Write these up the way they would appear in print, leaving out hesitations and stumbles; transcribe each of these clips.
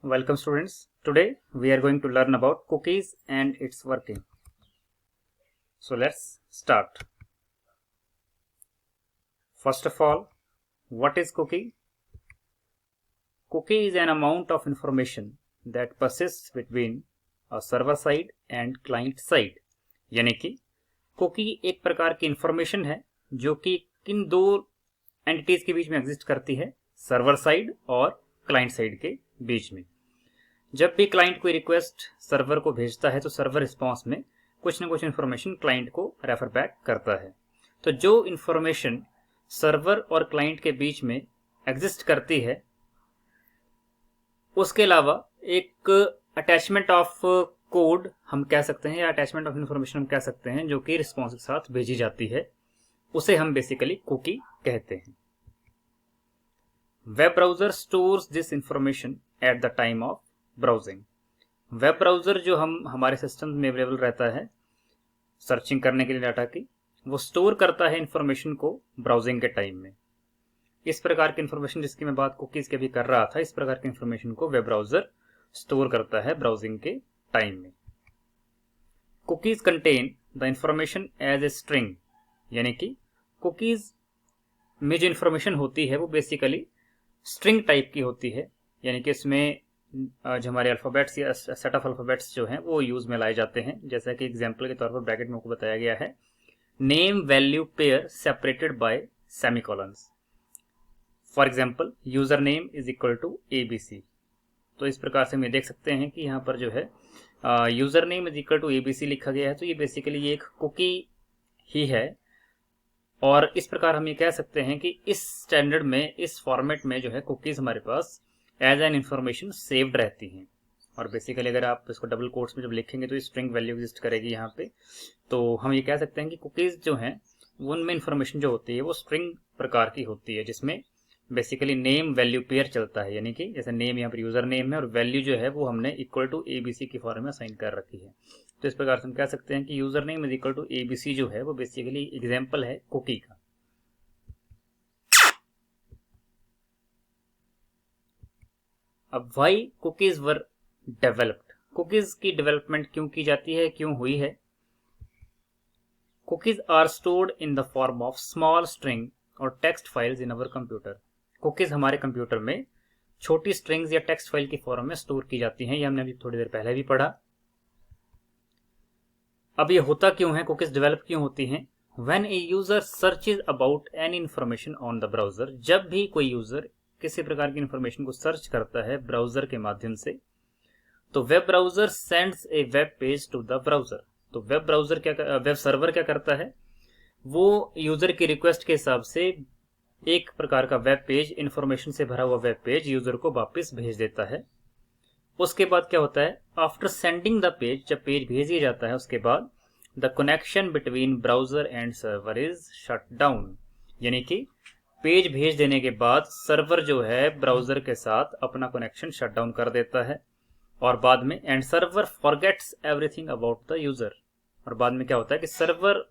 Welcome students. Today we are going to learn about cookies and its working. So let's start. First of all, what is cookie? Cookie is an amount of information that persists between a server side and client side. यानी कि cookie एक प्रकार की information है जो कि किन दो एंटिटीज के बीच में एग्जिस्ट करती है, सर्वर साइड और क्लाइंट साइड के बीच में। जब भी क्लाइंट कोई रिक्वेस्ट सर्वर को भेजता है तो सर्वर रिस्पॉन्स में कुछ ना कुछ इन्फॉर्मेशन क्लाइंट को रेफर बैक करता है। तो जो इन्फॉर्मेशन सर्वर और क्लाइंट के बीच में एग्जिस्ट करती है, उसके अलावा एक अटैचमेंट ऑफ कोड हम कह सकते हैं या अटैचमेंट ऑफ इन्फॉर्मेशन हम कह सकते हैं जो कि रिस्पॉन्स के साथ भेजी जाती है, उसे हम बेसिकली कुकी कहते हैं। Web browser stores this information at the time of browsing. Web browser जो हमारे सिस्टम में अवेलेबल रहता है सर्चिंग करने के लिए डाटा की, वो स्टोर करता है इंफॉर्मेशन को ब्राउजिंग के टाइम में। इस प्रकार की इंफॉर्मेशन जिसकी मैं बात कुकीज के भी कर रहा था, इस प्रकार की इंफॉर्मेशन को वेब ब्राउजर स्टोर करता है ब्राउजिंग के टाइम में। Cookies contain the information as a string, यानी कि कुकीज में जो इंफॉर्मेशन होती है वो बेसिकली स्ट्रिंग टाइप की होती है, यानी कि इसमें जो हमारे अल्फाबेट्स या सेट ऑफ अल्फाबेट्स जो हैं वो यूज में लाए जाते हैं। जैसा कि एग्जांपल के तौर पर ब्रैकेट में आपको बताया गया है, name value pair separated by semicolons. For example user name is equal to ABC। तो इस प्रकार से हम देख सकते हैं कि यहाँ पर जो है user name is equal to ABC लिखा गया है। तो ये बेसिकली ये एक कुकी ही है, और इस प्रकार हम ये कह सकते हैं कि इस स्टैंडर्ड में, इस फॉर्मेट में जो है कुकीज हमारे पास एज एन इन्फॉर्मेशन सेव्ड रहती हैं। और बेसिकली अगर आप इसको डबल कोट्स में जब लिखेंगे तो स्ट्रिंग वैल्यू एग्जिस्ट करेगी यहाँ पे। तो हम ये कह सकते हैं कि कुकीज जो हैं उनमें इन्फॉर्मेशन जो होती है वो स्ट्रिंग प्रकार की होती है, जिसमें बेसिकली नेम वैल्यू पेयर चलता है। यानी कि जैसे नेम यहाँ पर यूजर नेम है और वैल्यू जो है वो हमने इक्वल टू ABC की फॉर्म में असाइन कर रखी है। तो इस प्रकार से हम कह सकते हैं कि user name is equal to ABC जो है वो बेसिकली एग्जाम्पल है कुकी का। अब why cookies were developed, cookies की डेवलपमेंट क्यों की जाती है, क्यों हुई है? Cookies are stored in the form of small string और text files in our computer. Cookies हमारे कंप्यूटर में छोटी स्ट्रिंग्स या टेक्स्ट फाइल की फॉर्म में स्टोर की जाती हैं। ये हमने अभी थोड़ी देर पहले भी पढ़ा। अब ये होता क्यों है, कुकीज डेवलप क्यों होती हैं? When a user searches about any information on the browser, जब भी कोई यूजर किसी प्रकार की इंफॉर्मेशन को सर्च करता है ब्राउजर के माध्यम से, तो web browser sends a web page to the browser. तो वेब सर्वर क्या करता है, वो यूजर की रिक्वेस्ट के हिसाब से एक प्रकार का वेब पेज, इंफॉर्मेशन से भरा हुआ वेब पेज यूजर को वापस भेज देता है। उसके बाद क्या होता है, आफ्टर सेंडिंग द पेज, जब पेज भेज दिया जाता है उसके बाद the connection between browser and server is shut down. यानी कि पेज भेज देने के बाद सर्वर जो है ब्राउजर के साथ अपना कनेक्शन शट डाउन कर देता है, और बाद में and server forgets everything about the user. और बाद में क्या होता है कि सर्वर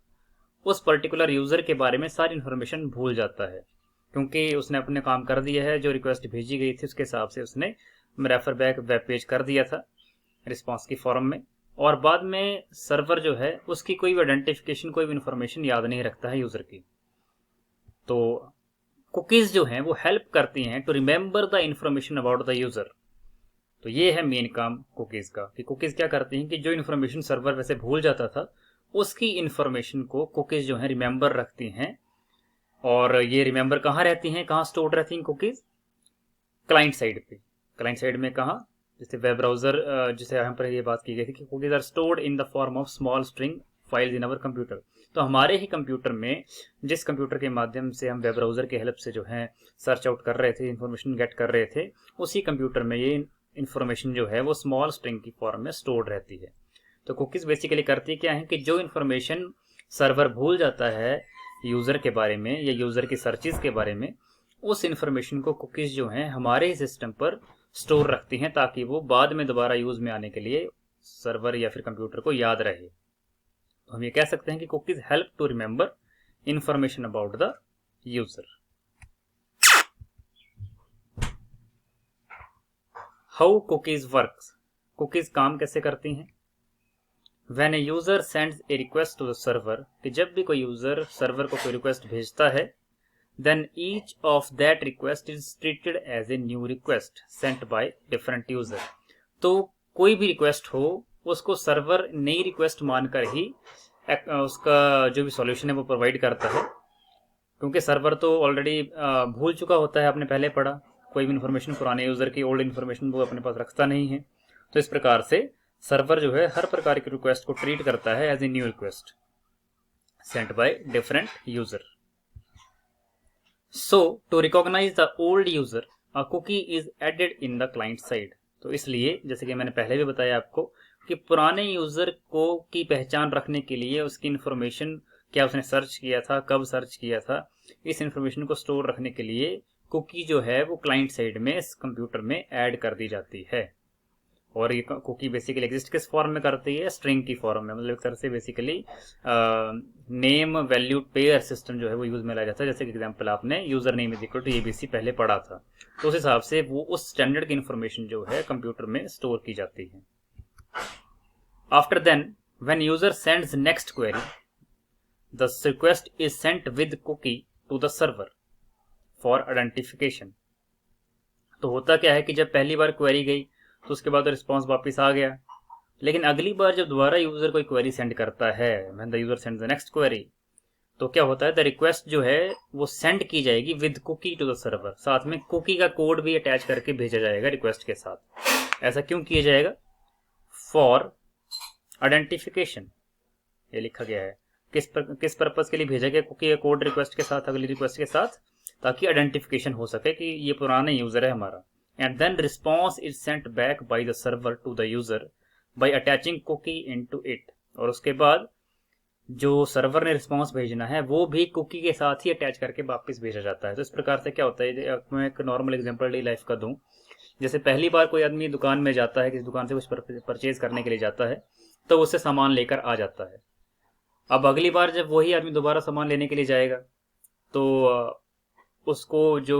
उस पर्टिकुलर यूजर के बारे में सारी इंफॉर्मेशन भूल जाता है, क्योंकि उसने अपने काम कर दिया है। जो रिक्वेस्ट भेजी गई थी उसके हिसाब से उसने रेफर बैक वेब पेज कर दिया था रिस्पॉन्स की फॉर्म में, और बाद में सर्वर जो है उसकी कोई भी आइडेंटिफिकेशन, कोई भी इंफॉर्मेशन याद नहीं रखता है यूजर की। तो कुकीज जो हैं वो हेल्प करती हैं to remember the information about the user. तो ये है मेन काम कुकीज का, कि कुकीज क्या करती हैं कि जो इन्फॉर्मेशन सर्वर वैसे भूल जाता था उसकी इंफॉर्मेशन को कुकीज जो है रिमेंबर रखती हैं। और ये रिमेंबर कहाँ रहती हैं, कहाँ स्टोर रहती हैं कुकीज? क्लाइंट साइड पे। क्लाइंट साइड में कहाँ? जैसे वेब ब्राउजर, जिसे यहाँ पर ये बात की गई थी कि cookies are stored in the form of small string files in our computer. तो हमारे ही कंप्यूटर में, जिस कंप्यूटर के माध्यम से हम वेब ब्राउजर के हेल्प से जो है सर्च आउट कर रहे थे, इंफॉर्मेशन गेट कर रहे थे, उसी कंप्यूटर में ये इंफॉर्मेशन जो है वो स्मॉल स्ट्रिंग की फॉर्म में स्टोर्ड रहती है। तो कुकीज बेसिकली करती क्या है कि जो इंफॉर्मेशन सर्वर भूल जाता है यूजर के बारे में या यूजर की सर्चेज के बारे में, उस इंफॉर्मेशन को कुकीज जो है हमारे ही सिस्टम पर स्टोर रखती हैं, ताकि वो बाद में दोबारा यूज में आने के लिए सर्वर या फिर कंप्यूटर को याद रहे। तो हम ये कह सकते हैं कि cookies help to remember information about the user. How cookies works, cookies काम कैसे करती हैं। When a user sends a request to the server, कि जब भी कोई यूजर सर्वर को कोई रिक्वेस्ट भेजता है, then each of that request is treated as a new request sent by different user. तो कोई भी रिक्वेस्ट हो उसको सर्वर नई रिक्वेस्ट मानकर ही उसका जो भी सॉल्यूशन है वो प्रोवाइड करता है, क्योंकि सर्वर तो ऑलरेडी भूल चुका होता है, आपने पहले पढ़ा, कोई भी इन्फॉर्मेशन पुराने यूजर की ओल्ड इन्फॉर्मेशन वो अपने पास रखता नहीं है। तो इस प्रकार से सर्वर जो है हर प्रकार की रिक्वेस्ट को ट्रीट करता है as a new request sent by different user. So to recognize the old user a cookie is added in the client side. तो इसलिए जैसे कि मैंने पहले भी बताया आपको कि पुराने यूजर को की पहचान रखने के लिए उसकी इन्फॉर्मेशन, क्या उसने सर्च किया था, कब सर्च किया था, इस इन्फॉर्मेशन को स्टोर रखने के लिए कुकी जो है वो क्लाइंट साइड में इस कंप्यूटर में ऐड कर दी जाती है। और ये कुकी बेसिकली एग्जिस्ट किस फॉर्म में करती है, स्ट्रिंग की फॉर्म में, मतलब एक तरह से basically name value pair system जो है वो यूज में लाया जाता है। जैसे कि एग्जांपल आपने user name is equal to ABC पहले पढ़ा था, तो उस हिसाब से वो उस स्टैंडर्ड की इंफॉर्मेशन जो है कंप्यूटर में स्टोर की जाती है। After then when user sends next query, the request is sent with cookie to the server for identification. तो होता क्या है कि जब पहली बार क्वेरी गई तो उसके बाद रिस्पॉन्स वापस आ गया, लेकिन अगली बार जब दोबारा यूजर कोई क्वेरी सेंड करता है, when the user sends the next query, तो क्या होता है, द रिक्वेस्ट जो है वो सेंड की जाएगी with cookie to the server, साथ में कुकी का कोड भी अटैच करके भेजा जाएगा रिक्वेस्ट के साथ। ऐसा क्यों किया जाएगा, फॉर आइडेंटिफिकेशन, ये लिखा गया है। किस पर्पज के लिए भेजा गया कुकी का कोड रिक्वेस्ट के साथ, अगली रिक्वेस्ट के साथ, ताकि आइडेंटिफिकेशन हो सके कि ये पुराना यूजर है हमारा। And then response is sent back by the server to the user by attaching cookie into it. और उसके बाद जो सर्वर ने रिस्पॉन्स भेजना है वो भी कुकी के साथ ही अटैच करके वापस भेजा जाता है। तो इस प्रकार से क्या होता है, मैं एक नॉर्मल एग्जांपल डे लाइफ का दूं। जैसे पहली बार कोई आदमी दुकान में जाता है, किसी दुकान से कुछ परचेज करने के लिए जाता है, तो उससे सामान लेकर आ जाता है। अब अगली बार जब वही आदमी दोबारा सामान लेने के लिए जाएगा तो उसको जो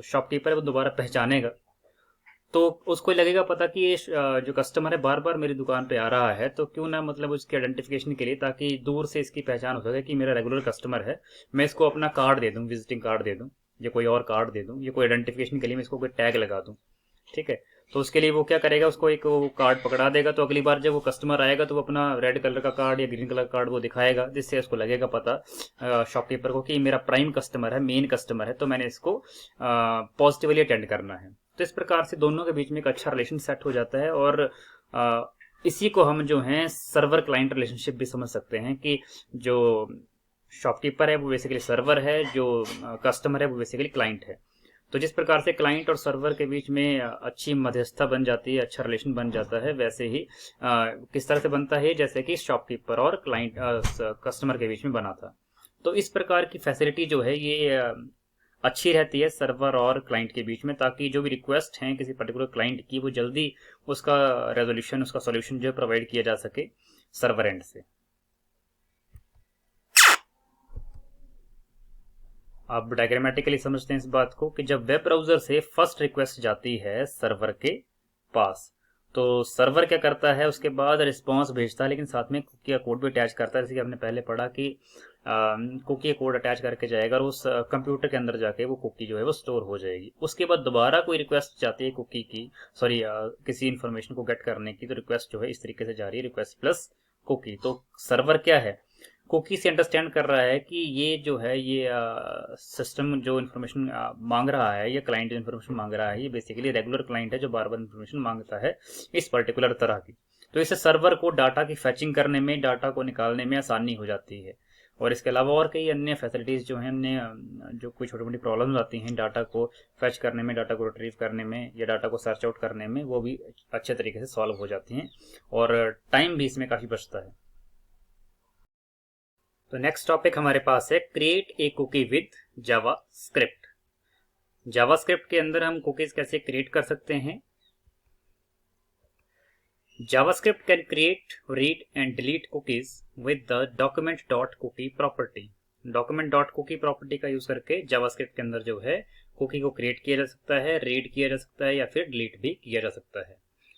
शॉपकीपर है वो दोबारा पहचानेगा, तो उसको लगेगा पता कि ये जो कस्टमर है बार बार मेरी दुकान पे आ रहा है, तो क्यों ना मतलब उसके आइडेंटिफिकेशन के लिए, ताकि दूर से इसकी पहचान हो सके कि मेरा रेगुलर कस्टमर है, मैं इसको अपना कार्ड दे दूं, विजिटिंग कार्ड दे दूं या कोई और कार्ड दे दूं, या कोई आइडेंटिफिकेशन के लिए मैं इसको कोई टैग लगा दूं। ठीक है, तो उसके लिए वो क्या करेगा, उसको एक वो कार्ड पकड़ा देगा, तो अगली बार जब वो कस्टमर आएगा तो वो अपना रेड कलर का कार्ड या ग्रीन कलर का कार्ड वो दिखाएगा, जिससे उसको लगेगा पता शॉपकीपर को कि मेरा प्राइम कस्टमर है, मेन कस्टमर है, तो मैंने इसको पॉजिटिवली अटेंड करना है। तो इस प्रकार से दोनों के बीच में एक अच्छा रिलेशन सेट हो जाता है। और इसी को हम जो है सर्वर क्लाइंट रिलेशनशिप भी समझ सकते हैं कि जो शॉपकीपर है वो बेसिकली सर्वर है, जो कस्टमर है वो बेसिकली क्लाइंट है। तो जिस प्रकार से क्लाइंट और सर्वर के बीच में अच्छी मध्यस्थता बन जाती है, अच्छा रिलेशन बन जाता है, वैसे ही किस तरह से बनता है, जैसे कि शॉपकीपर और क्लाइंट कस्टमर के बीच में बना था। तो इस प्रकार की फैसिलिटी जो है ये अच्छी रहती है सर्वर और क्लाइंट के बीच में, ताकि जो भी रिक्वेस्ट हैं किसी पर्टिकुलर क्लाइंट की वो जल्दी उसका रेजोल्यूशन, उसका सॉल्यूशन जो है प्रोवाइड किया जा सके सर्वर एंड से। अब डायग्रामेटिकली समझते हैं इस बात को कि जब वेब ब्राउजर से फर्स्ट रिक्वेस्ट जाती है सर्वर के पास, तो सर्वर क्या करता है, उसके बाद रिस्पॉन्स भेजता है, लेकिन साथ में कुकी का कोड भी अटैच करता है। जैसे कि हमने पहले पढ़ा कि कुकी का कोड अटैच करके जाएगा और उस कंप्यूटर के अंदर जाके वो कुकी जो है वो स्टोर हो जाएगी। उसके बाद दोबारा कोई रिक्वेस्ट जाती है कुकी की, सॉरी किसी इन्फॉर्मेशन को गेट करने की, तो रिक्वेस्ट जो है इस तरीके से जा रही है, रिक्वेस्ट प्लस कुकी। तो सर्वर क्या है, कुकी से अंडरस्टैंड कर रहा है कि ये जो है ये सिस्टम जो इन्फॉर्मेशन मांग रहा है, ये क्लाइंट जो इन्फॉर्मेशन मांग रहा है, ये बेसिकली रेगुलर क्लाइंट है जो बार बार इन्फॉर्मेशन मांगता है इस पर्टिकुलर तरह की। तो इससे सर्वर को डाटा की फैचिंग करने में, डाटा को निकालने में आसानी हो जाती है। और इसके अलावा और कई अन्य फैसिलिटीज़ जो हैं, हमने जो कोई छोटी मोटी प्रॉब्लम्स आती हैं डाटा को फैच करने में, डाटा को रिट्रीव करने में या डाटा को सर्च आउट करने में, वो भी अच्छे तरीके से सॉल्व हो जाती हैं और टाइम भी इसमें काफ़ी बचता है। तो नेक्स्ट टॉपिक हमारे पास है create a cookie with JavaScript. JavaScript के अंदर हम कुकीज कैसे क्रिएट कर सकते हैं। JavaScript can create, read and delete cookies with the document.cookie property. Document dot cookie property का यूज करके जावास्क्रिप्ट के अंदर जो है कुकी को क्रिएट किया जा सकता है, रीड किया जा सकता है या फिर डिलीट भी किया जा सकता है।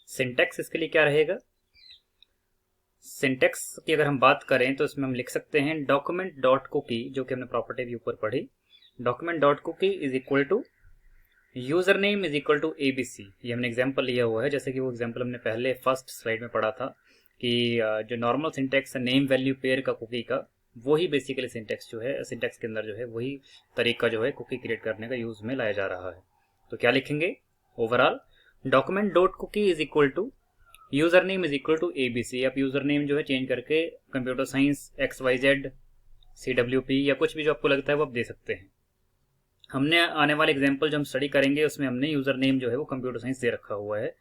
सिंटैक्स इसके लिए क्या रहेगा? सिंटैक्स की अगर हम बात करें तो इसमें हम लिख सकते हैं डॉक्यूमेंट डॉट कुकी, जो कि हमने प्रॉपर्टी भी ऊपर पढ़ी, document dot cookie is equal to user name is equal to ABC. ये हमने एग्जांपल लिया हुआ है, जैसे कि वो एग्जांपल हमने पहले फर्स्ट स्लाइड में पढ़ा था कि जो नॉर्मल सिंटैक्स है नेम वैल्यू पेयर का कुकी का, वही बेसिकली सिंटैक्स जो है, सिंटैक्स के अंदर जो है वही तरीका जो है कुकी क्रिएट करने का यूज में लाया जा रहा है। तो क्या लिखेंगे overall? Document dot cookie is equal to user name is equal to ABC. आप यूजर नेम जो है चेंज करके कंप्यूटर साइंस XYZ CWP या कुछ भी जो आपको लगता है वो आप दे सकते हैं। हमने आने वाले एग्जाम्पल जो हम स्टडी करेंगे उसमें हमने यूजर नेम जो है वो कंप्यूटर साइंस दे रखा हुआ है।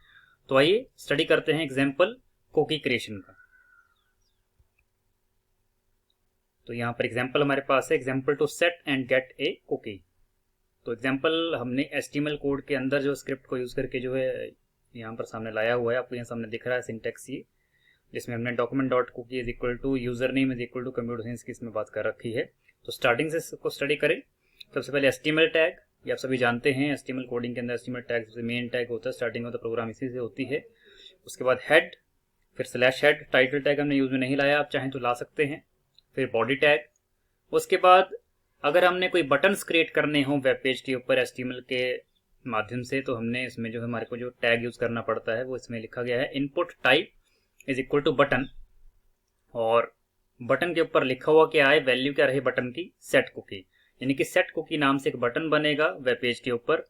तो आइए स्टडी करते हैं एग्जाम्पल कुकी क्रिएशन का। तो यहाँ पर एग्जाम्पल हमारे पास है, example to set and get a cookie. तो एग्जाम्पल हमने HTML कोड के अंदर जो स्क्रिप्ट को यूज करके जो है यहाँ पर सामने लाया हुआ है, आपको यहाँ सामने दिख रहा है सिंटैक्स ये, जिसमें हमने document dot cookie is equal to user name is equal to computer science की इसमें बात कर रखी है। तो स्टार्टिंग से इसको स्टडी करें। सबसे पहले HTML टैग, ये आप सभी जानते हैं HTML कोडिंग के अंदर HTML टैग सबसे मेन टैग होता है, स्टार्टिंग होता है प्रोग्राम इसी से होती है। उसके बाद हेड, फिर स्लैश हेड, टाइटल टैग हमने यूज में नहीं लाया, आप चाहें तो ला सकते हैं। फिर बॉडी टैग। उसके बाद अगर हमने कोई बटन्स क्रिएट करने हो वेब पेज के ऊपर HTML के माध्यम से, तो हमने इसमें जो हमारे को जो टैग यूज करना पड़ता है वो इसमें लिखा गया है input type is equal to button, और बटन के ऊपर लिखा हुआ क्या है, वैल्यू क्या रही बटन की, सेट कुकी। यानी कि सेट कुकी नाम से एक बटन बनेगा वेब पेज के ऊपर,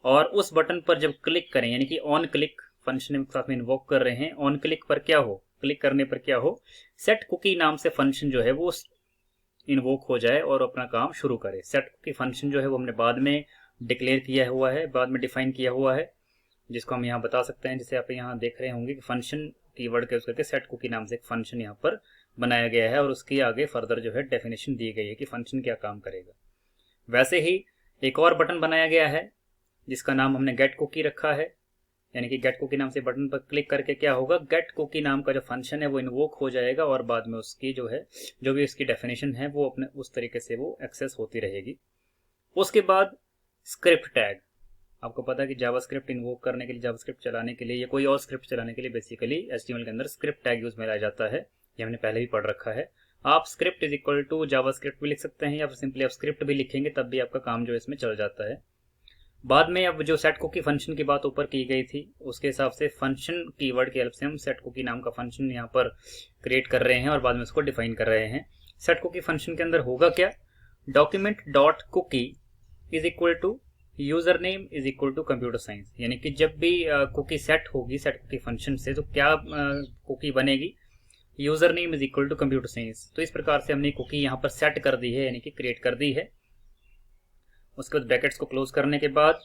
और उस बटन पर जब क्लिक करें, यानी कि ऑन क्लिक फंक्शन के साथ में इन्वोक कर रहे हैं, ऑन क्लिक पर क्या हो, क्लिक करने पर क्या हो, सेट कुकी नाम से फंक्शन जो है वो इन्वोक हो जाए और अपना काम शुरू करे। सेट कुकी फंक्शन जो है वो हमने बाद में डिक्लेयर किया हुआ है, बाद में डिफाइन किया हुआ है, जिसको हम यहाँ बता सकते हैं। जैसे आप यहाँ देख रहे होंगे कि फंक्शन कीवर्ड के यूज करके सेट कुकी नाम से एक फंक्शन यहाँ पर बनाया गया है, और उसके आगे फर्दर जो है डेफिनेशन दी गई है कि फंक्शन क्या काम करेगा। वैसे ही एक और बटन बनाया गया है जिसका नाम हमने गेट कुकी रखा है, यानी कि गेट कुकी नाम से बटन पर क्लिक करके क्या होगा, गेट कुकी नाम का जो फंक्शन है वो इन्वोक हो जाएगा, और बाद में उसकी जो है जो भी उसकी डेफिनेशन है वो अपने उस तरीके से वो एक्सेस होती रहेगी। उसके बाद स्क्रिप्ट टैग, आपको पता है कि जावास्क्रिप्ट इन्वोक करने के लिए, जावास्क्रिप्ट चलाने के लिए या कोई और स्क्रिप्ट चलाने के लिए बेसिकली HTML के अंदर स्क्रिप्ट टैग यूज में लाया जाता है। ये हमने पहले भी पढ़ रखा है। आप script is equal to JavaScript भी लिख सकते हैं, या फिर सिंपली आप स्क्रिप्ट भी लिखेंगे तब भी आपका काम जो इसमें चल जाता है। बाद में अब जो सेट कुकी फंक्शन की बात ऊपर की गई थी उसके हिसाब से फंक्शन कीवर्ड की हेल्प से हम सेट कुकी नाम का फंक्शन यहाँ पर क्रिएट कर रहे हैं और बाद में उसको डिफाइन कर रहे हैं। सेट कुकी फंक्शन के अंदर होगा क्या, document dot cookie is equal to user name is equal to computer science, यानी कि जब भी कुकी सेट होगी सेट कुकी फंक्शन से, तो क्या कुकी बनेगी, user name is equal to computer science. तो इस प्रकार से हमने कुकी यहाँ पर सेट कर दी है, यानी कि क्रिएट कर दी है। उसके बाद ब्रैकेट्स को क्लोज करने के बाद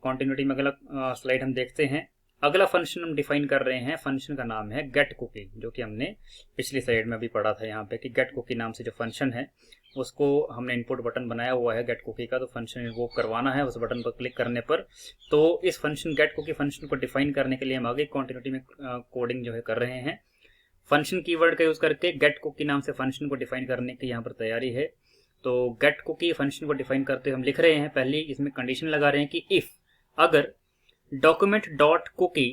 कॉन्टिन्यूटी में अगला स्लाइड हम देखते हैं। अगला फंक्शन हम डिफाइन कर रहे हैं, फंक्शन का नाम है गेट कुकी, जो कि हमने पिछली स्लाइड में भी पढ़ा था यहाँ पे कि गेट कुकी नाम से जो फंक्शन है उसको हमने इनपुट बटन बनाया हुआ है गेट कुकी का, तो फंक्शन इन्वोक करवाना है उस बटन पर क्लिक करने पर। तो इस फंक्शन गेट कुकी फंक्शन को डिफाइन करने के लिए हम आगे कॉन्टिन्यूटी में कोडिंग जो है कर रहे हैं। फंक्शन कीवर्ड का यूज करके गेट कुकी नाम से फंक्शन को डिफाइन करने की यहाँ पर तैयारी है। तो गेट कुकी फंक्शन को डिफाइन करते हुए हम लिख रहे हैं, पहले इसमें कंडीशन लगा रहे हैं कि इफ अगर डॉक्यूमेंट डॉट कुकी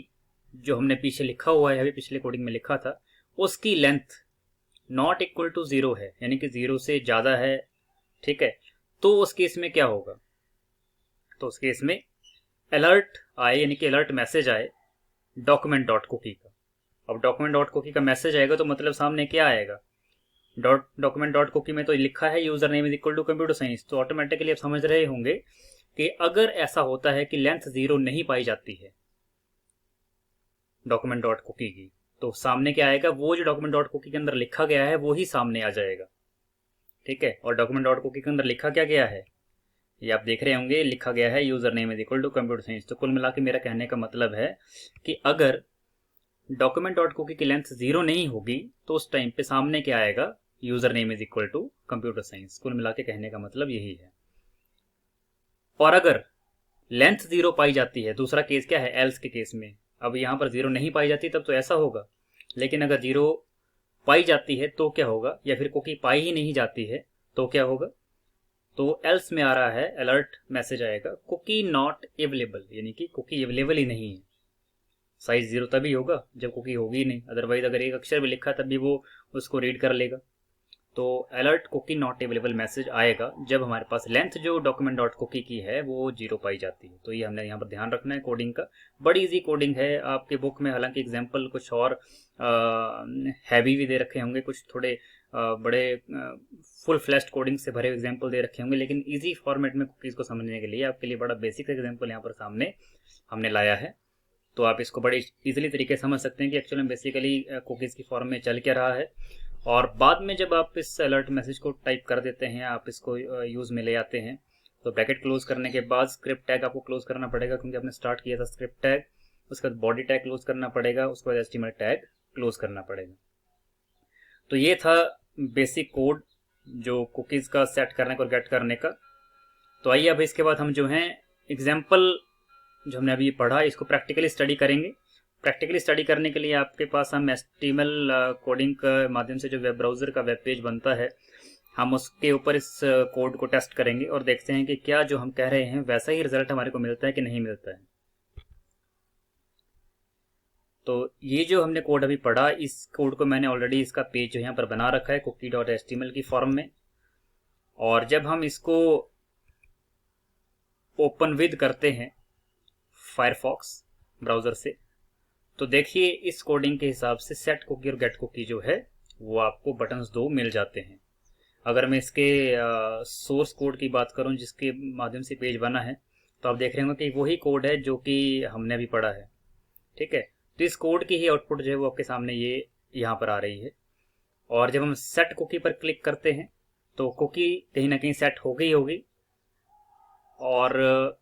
जो हमने पीछे लिखा हुआ है, अभी पिछले कोडिंग में लिखा था, उसकी लेंथ नॉट इक्वल टू 0 है, यानी कि 0 से ज्यादा है, ठीक है, तो उस केस में क्या होगा, तो उस केस में अलर्ट आए, यानी कि अलर्ट मैसेज आए डॉक्यूमेंट डॉट कुकी का। अब डॉक्यूमेंट डॉट कुकी का मैसेज आएगा तो मतलब सामने क्या आएगा, डॉक्यूमेंट डॉट कुकी में तो लिखा है user name is equal to computer science, तो ऑटोमेटिकली आप समझ रहे होंगे कि अगर ऐसा होता है कि लेंथ 0 नहीं पाई जाती है डॉक्यूमेंट डॉट कुकी की, तो सामने क्या आएगा, वो जो डॉक्यूमेंट डॉट कुकी के अंदर लिखा गया है वो ही सामने आ जाएगा, ठीक है। और डॉक्यूमेंट डॉट कुकी के अंदर लिखा क्या गया है, ये आप देख रहे होंगे, लिखा गया है user name is equal to computer science. तो कुल मिला के मेरा कहने का मतलब है कि अगर डॉक्यूमेंट डॉट कुकी की लेंथ 0 नहीं होगी तो उस टाइम पे सामने क्या आएगा, user name is equal to computer science. कुल मिला के कहने का मतलब यही है। और अगर लेंथ 0 पाई जाती है, दूसरा केस क्या है, एल्स के केस में, अब यहां पर 0 नहीं पाई जाती तब तो ऐसा होगा, लेकिन अगर 0 पाई जाती है तो क्या होगा, या फिर कुकी पाई ही नहीं जाती है तो क्या होगा, तो एल्स में आ रहा है अलर्ट मैसेज आएगा कुकी नॉट अवेलेबल, यानी कि कुकी अवेलेबल ही नहीं है। साइज 0 तभी होगा जब कुकी होगी ही नहीं, अदरवाइज अगर एक अक्षर भी लिखा तभी वो उसको रीड कर लेगा। तो alert cookie not available message आएगा जब हमारे पास लेंथ जो डॉक्यूमेंट डॉट कुकी की है वो 0 पाई जाती है। तो ये हमने यहाँ पर ध्यान रखना है कोडिंग का। बड़ी इजी कोडिंग है आपके बुक में, हालांकि एग्जाम्पल कुछ और हैवी भी दे रखे होंगे, कुछ थोड़े बड़े फुल फ्लैश्ड कोडिंग से भरे एग्जाम्पल दे रखे होंगे, लेकिन इजी फॉर्मेट में कुकीज़ को समझने के लिए आपके लिए बड़ा बेसिक एग्जाम्पल यहाँ पर सामने हमने लाया है। तो आप इसको बड़े इजीली तरीके से समझ सकते हैं कि एक्चुअली में बेसिकली कुकीज़ की फॉर्म में चल क्या रहा है। और बाद में जब आप इस अलर्ट मैसेज को टाइप कर देते हैं, आप इसको यूज़ में ले आते हैं, तो ब्रैकेट क्लोज करने के बाद स्क्रिप्ट टैग आपको क्लोज करना पड़ेगा, क्योंकि आपने स्टार्ट किया था स्क्रिप्ट टैग। उसके बाद बॉडी टैग क्लोज करना पड़ेगा, उसके बाद एचटीएमएल टैग क्लोज करना पड़ेगा। तो ये था बेसिक कोड जो कुकीज़ का सेट करने का और गेट करने का। तो आइए अब इसके बाद हम जो हैं एग्जाम्पल जो हमने अभी पढ़ा इसको प्रैक्टिकली स्टडी करेंगे। प्रैक्टिकली स्टडी करने के लिए आपके पास हम HTML कोडिंग के माध्यम से जो वेब ब्राउज़र का वेब पेज बनता है, हम उसके ऊपर इस कोड को टेस्ट करेंगे और देखते हैं कि क्या जो हम कह रहे हैं वैसा ही रिजल्ट हमारे को मिलता है कि नहीं मिलता है। तो ये जो हमने कोड अभी पढ़ा, इस कोड को मैंने ऑलरेडी इसका पेज जो यहाँ पर बना रखा है cookie.html की फॉर्म में। और जब हम इसको ओपन विद करते हैं फायरफॉक्स ब्राउज़र से, तो देखिए इस कोडिंग के हिसाब से सेट कुकी और गेट कुकी जो है वो आपको बटन्स 2 मिल जाते हैं। अगर मैं इसके सोर्स कोड की बात करूं जिसके माध्यम से पेज बना है, तो आप देख रहे होंगे कि वही कोड है जो कि हमने अभी पढ़ा है। ठीक है, तो इस कोड की ही आउटपुट जो है वो आपके सामने ये यहाँ पर आ रही है। और जब हम सेट कुकी पर क्लिक करते हैं तो कुकी कहीं ना कहीं सेट हो गई होगी, और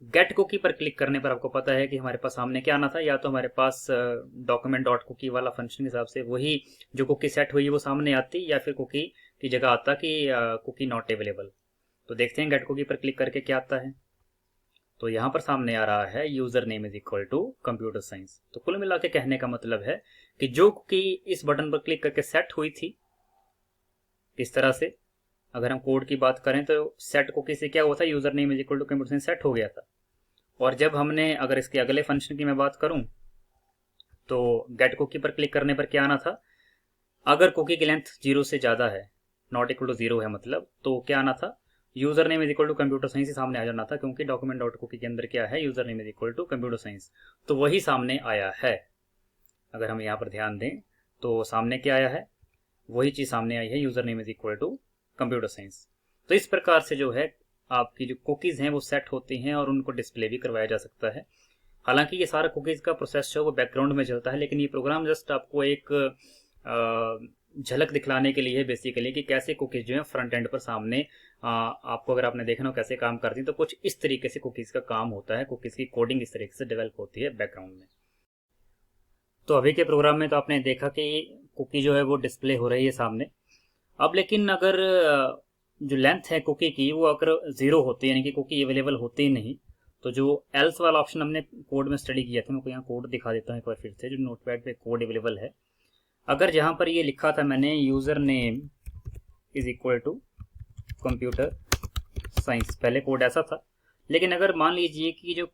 गेट कुकी पर क्लिक करने पर आपको पता है कि हमारे पास सामने क्या आना था, या तो हमारे पास डॉक्यूमेंट डॉट कुकी वाला फंक्शन के हिसाब से वही जो कुकी सेट हुई है वो सामने आती, या फिर कुकी की जगह आता कि कुकी नॉट अवेलेबल। तो देखते हैं गेट कुकी पर क्लिक करके क्या आता है। तो यहाँ पर सामने आ रहा है user name is equal to computer science. तो कुल मिला के कहने का मतलब है कि जो कुकी इस बटन पर क्लिक करके सेट हुई थी, इस तरह से अगर हम कोड की बात करें तो सेट कुकी से क्या हुआ था, user name is equal to computer science set हो गया था। और जब हमने अगर इसके अगले फंक्शन की मैं बात करूं तो गेट कुकी पर क्लिक करने पर क्या आना था, अगर कुकी की लेंथ 0 से ज़्यादा है, नॉट इक्वल टू 0 है मतलब, तो क्या आना था, user name is equal to computer science ही सामने आ जाना था, क्योंकि डॉक्यूमेंट डॉट कुकी के अंदर क्या है, user name is equal to computer science. तो वही सामने आया है। अगर हम यहाँ पर ध्यान दें तो सामने क्या आया है, वही चीज़ सामने आई है, user name is equal to computer science. तो इस प्रकार से जो है आपकी जो कुकीज़ हैं वो सेट होती हैं और उनको डिस्प्ले भी करवाया जा सकता है। हालांकि ये सारा कुकीज़ का प्रोसेस जो वो बैकग्राउंड में चलता है, लेकिन ये प्रोग्राम जस्ट आपको एक झलक दिखलाने के लिए है बेसिकली कि कैसे कुकीज़ जो है फ्रंट एंड पर सामने आपको अगर आपने देखना हो कैसे काम करती है, तो कुछ इस तरीके से कुकीज़ का काम होता है, कुकीज़ की कोडिंग इस तरीके से डेवलप होती है बैकग्राउंड में। तो अभी के प्रोग्राम में तो आपने देखा कि कुकी जो है वो डिस्प्ले हो रही है सामने। अब लेकिन अगर जो लेंथ है कुकी की वो अगर 0 होती है, यानी कि कुकी अवेलेबल होती ही नहीं, तो जो एल्स वाला ऑप्शन हमने कोड में स्टडी किया था, मैं यहाँ कोड दिखा देता हूँ एक बार फिर से, जो नोटपैड पे कोड अवेलेबल है। अगर जहाँ पर ये लिखा था मैंने user name is equal to computer science, पहले कोड ऐसा था। लेकिन अगर मान लीजिए कि जो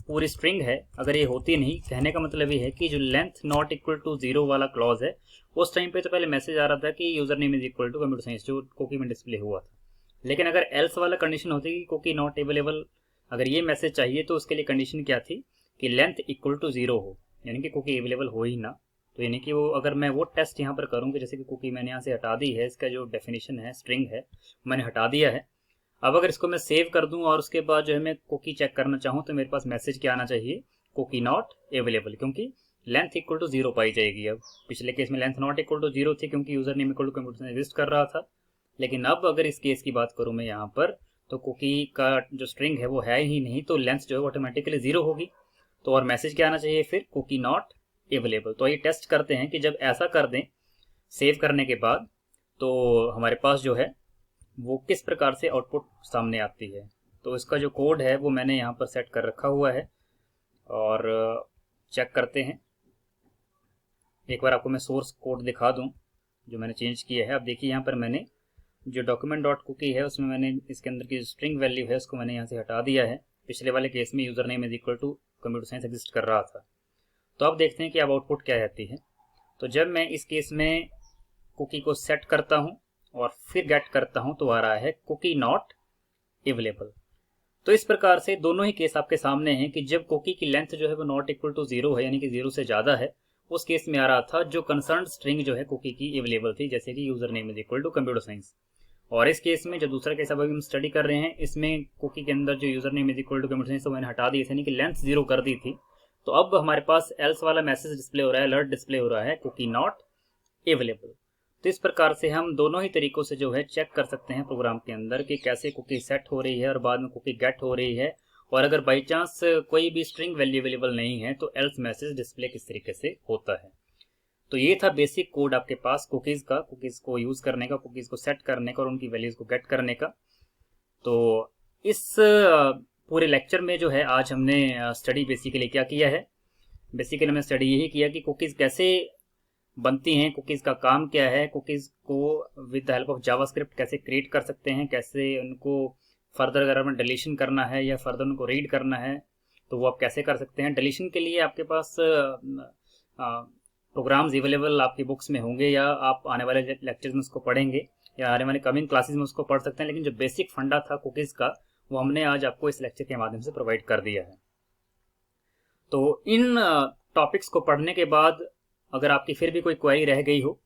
पूरी स्ट्रिंग है अगर ये होती नहीं, कहने का मतलब ये है कि जो लेंथ नॉट इक्वल टू 0 वाला क्लॉज है, उस टाइम पे तो पहले मैसेज आ रहा था कि user name is equal to computer science, जो कुकी में डिस्प्ले हुआ था। लेकिन अगर एल्स वाला कंडीशन होती कि कुकी नॉट अवेलेबल, अगर ये मैसेज चाहिए तो उसके लिए कंडीशन क्या थी कि लेंथ इक्वल टू 0 हो, यानी कि कुकी अवेलेबल हो ही ना। तो यानी कि वो अगर मैं वो टेस्ट यहाँ पर करूँगी, जैसे कि कुकी मैंने यहाँ से हटा दी है, इसका जो डेफिनेशन है स्ट्रिंग है मैंने हटा दिया है। अब अगर इसको मैं सेव कर दूं और उसके बाद जो है मैं कुकी चेक करना चाहूं, तो मेरे पास मैसेज क्या आना चाहिए, कुकी नॉट अवेलेबल, क्योंकि लेंथ इक्वल टू 0 पाई जाएगी। अब पिछले केस में लेंथ नॉट इक्वल टू 0 थी क्योंकि user name equal to computer exist कर रहा था। लेकिन अब अगर इस केस की बात करूं मैं यहाँ पर, तो कुकी का जो स्ट्रिंग है वो है ही नहीं, तो लेंथ जो है ऑटोमेटिकली 0 होगी। तो और मैसेज क्या आना चाहिए फिर, कुकी नॉट अवेलेबल। तो ये टेस्ट करते हैं कि जब ऐसा कर दें सेव करने के बाद, तो हमारे पास जो है वो किस प्रकार से आउटपुट सामने आती है। तो इसका जो कोड है वो मैंने यहाँ पर सेट कर रखा हुआ है और चेक करते हैं। एक बार आपको मैं सोर्स कोड दिखा दूं जो मैंने चेंज किया है। अब देखिए यहाँ पर मैंने जो डॉक्यूमेंट डॉट कुकी है उसमें मैंने इसके अंदर की स्ट्रिंग वैल्यू है उसको मैंने यहाँ से हटा दिया है। पिछले वाले केस में user name is equal to computer science exist कर रहा था। तो अब देखते हैं कि अब आउटपुट क्या रहती है। तो जब मैं इस केस में कुकी को सेट करता हूँ और फिर गेट करता हूँ तो आ रहा है कुकी नॉट अवेलेबल। तो इस प्रकार से दोनों ही केस आपके सामने हैं कि जब कुकी की लेंथ जो है वो नॉट इक्वल टू 0 है, यानी कि 0 से ज़्यादा है, उस केस में आ रहा था जो कंसर्न स्ट्रिंग जो है कुकी की अवेलेबल थी, जैसे कि user name is equal to computer science. और इस केस में जो दूसरा केस अभी हम स्टडी कर रहे हैं, इसमें कुकी के अंदर जो user name is equal to computer science मैंने हटा दी, यानी कि लेंथ 0 कर दी थी। तो अब हमारे पास एल्स वाला मैसेज डिस्प्ले हो रहा है, अलर्ट डिस्प्ले हो रहा है कुकी नॉट अवेलेबल। तो इस प्रकार से हम दोनों ही तरीकों से जो है चेक कर सकते हैं प्रोग्राम के अंदर कि कैसे कुकी सेट हो रही है और बाद में कुकी गेट हो रही है, और अगर बाई चांस कोई भी स्ट्रिंग वैल्यू अवेलेबल नहीं है तो एल्स मैसेज डिस्प्ले किस तरीके से होता है। तो ये था बेसिक कोड आपके पास कुकीज का, कुकीज को यूज करने का, कुकीज को सेट करने का और उनकी वैल्यूज को गेट करने का। तो इस पूरे लेक्चर में जो है आज हमने स्टडी बेसिकली क्या किया है, बेसिकली हमने स्टडी यही किया कि कुकीज कैसे बनती हैं, कुकीज का काम क्या है, कुकीज को with the help of JavaScript कैसे क्रिएट कर सकते हैं, कैसे उनको फर्दर अगर हमें डिलीशन करना है या फर्दर उनको रीड करना है तो वो आप कैसे कर सकते हैं। डिलीशन के लिए आपके पास प्रोग्राम्स अवेलेबल आपकी बुक्स में होंगे या आप आने वाले लेक्चर्स में उसको पढ़ेंगे या आने वाले कमिंग क्लासेस में उसको पढ़ सकते हैं, लेकिन जो बेसिक फंडा था कुकीज का वो हमने आज आपको इस लेक्चर के माध्यम से प्रोवाइड कर दिया है। तो इन टॉपिक्स को पढ़ने के बाद अगर आपकी फिर भी कोई क्वेरी रह गई हो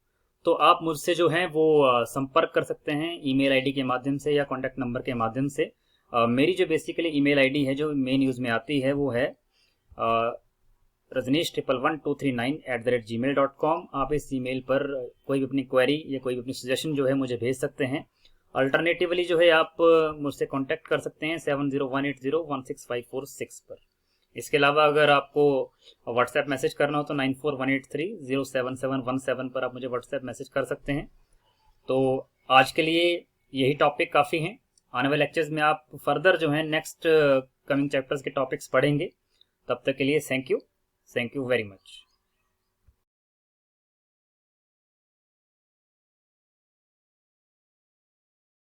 तो आप मुझसे जो है वो संपर्क कर सकते हैं ईमेल आईडी के माध्यम से या कॉन्टैक्ट नंबर के माध्यम से। मेरी जो बेसिकली ईमेल आईडी है जो मेन यूज़ में आती है वो है rajneesh11239@gmail.com। आप इस ईमेल पर कोई भी अपनी क्वेरी या कोई भी अपनी सजेशन जो है मुझे भेज सकते हैं। अल्टरनेटिवली जो है आप मुझसे कांटेक्ट कर सकते हैं 7018016546 पर। इसके अलावा अगर आपको व्हाट्सएप मैसेज करना हो तो 9418307717 पर आप मुझे व्हाट्सएप मैसेज कर सकते हैं। तो आज के लिए यही टॉपिक काफ़ी हैं। आने वाले लेक्चर्स में आप फर्दर जो है नेक्स्ट कमिंग चैप्टर्स के टॉपिक्स पढ़ेंगे। तब तक के लिए थैंक यू वेरी मच।